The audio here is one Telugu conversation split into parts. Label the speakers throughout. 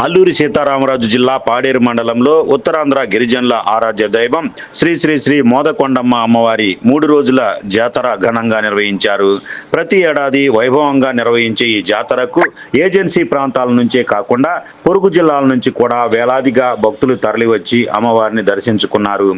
Speaker 1: అల్లూరి సీతారామరాజు జిల్లా పాడేరు మండలంలో ఉత్తరాంధ్ర గిరిజనుల ఆరాధ్య దైవం శ్రీ శ్రీ శ్రీ మోదకొండమ్మ అమ్మవారి 3 రోజుల జాతర ఘనంగా నిర్వహించారు. ప్రతి ఏడాది వైభవంగా నిర్వహించే ఈ జాతరకు ఏజెన్సీ ప్రాంతాల నుంచే కాకుండా పొరుగు జిల్లాల నుంచి కూడా వేలాదిగా భక్తులు తరలివచ్చి అమ్మవారిని దర్శించుకున్నారు.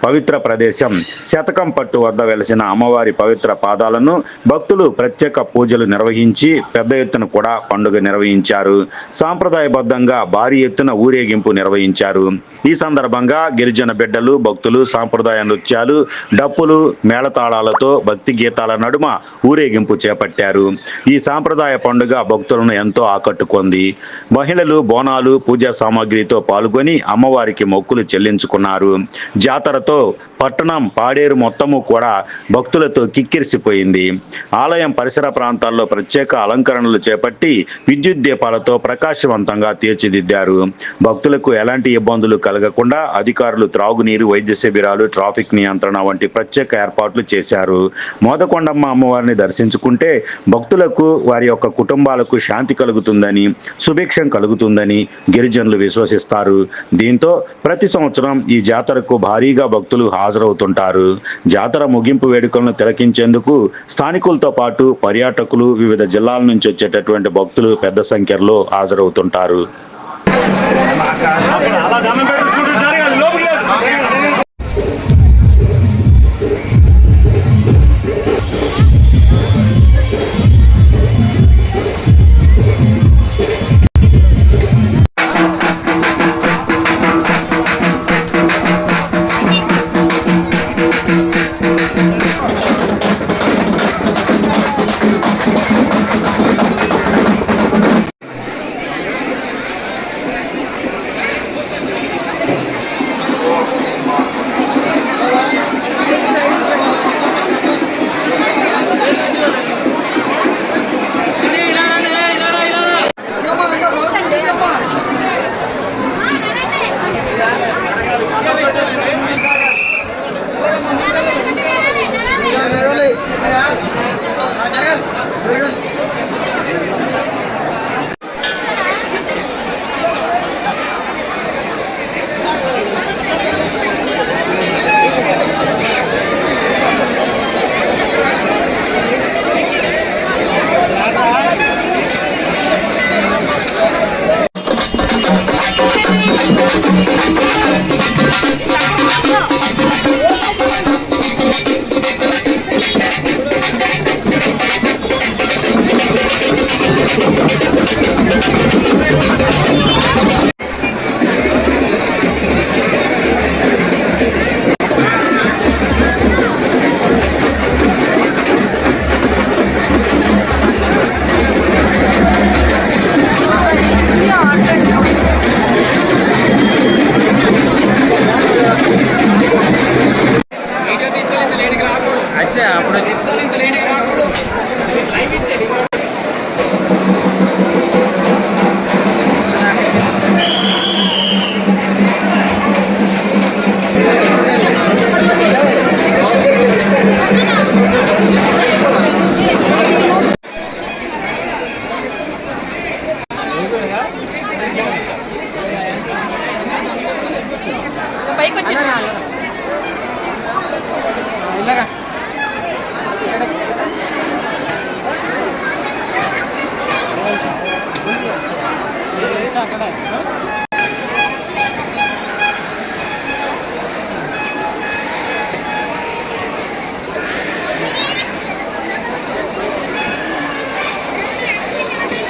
Speaker 1: పవిత్ర ప్రదేశం శతకం పట్టు వద్ద వెలసిన అమ్మవారి పవిత్ర పాదాలను భక్తులు ప్రత్యేక పూజలు నిర్వహించి పెద్ద ఎత్తున కూడా పండుగ నిర్వహించారు. సాంప్రదాయబద్ధంగా భారీ ఎత్తున ఊరేగింపు నిర్వహించారు. ఈ సందర్భంగా గిరిజన బిడ్డలు భక్తులు సాంప్రదాయ నృత్యాలు డప్పులు మేళతాళాలతో భక్తి గీతాల నడుమ ఊరేగింపు చేపట్టారు. ఈ సాంప్రదాయ పండుగ భక్తులను ఎంతో ఆకట్టుకుంది. మహిళలు బోనాలు పూజా సామాగ్రితో పాల్గొని అమ్మవారికి మొక్కులు చెల్లించుకున్నారు. జాతరతో పట్టణం పాడేరు మొత్తము కూడా భక్తులతో కిక్కిరిసిపోయింది. ఆలయం పరిసర ప్రాంతాల్లో ప్రత్యేక అలంకరణలు చేపట్టి విద్యుత్ దీపాలతో ప్రకాశవంతంగా తీర్చిదిద్దారు. భక్తులకు ఎలాంటి ఇబ్బందులు కలగకుండా అధికారులు త్రాగునీరు, వైద్య శిబిరాలు, ట్రాఫిక్ నియంత్రణ వంటి ప్రత్యేక ఏర్పాట్లు చేశారు. మోదకొండమ్మ అమ్మవారిని దర్శించుకుంటే భక్తులకు వారి యొక్క కుటుంబాలకు శాంతి కలుగుతుందని, సుభిక్షం కలుగుతుందని గిరిజనులు విశ్వసిస్తారు. దీంతో ప్రతి సంవత్సరం ఈ జాతరకు భారీగా భక్తులు హాజరవుతుంటారు. జాతర ముగింపు వేడుకలను తిలకించేందుకు స్థానికులతో పాటు పర్యాటకులు వివిధ జిల్లాల నుంచి వచ్చేటటువంటి భక్తులు పెద్ద సంఖ్యలో హాజరవుతుంటారు.
Speaker 2: అక్కడ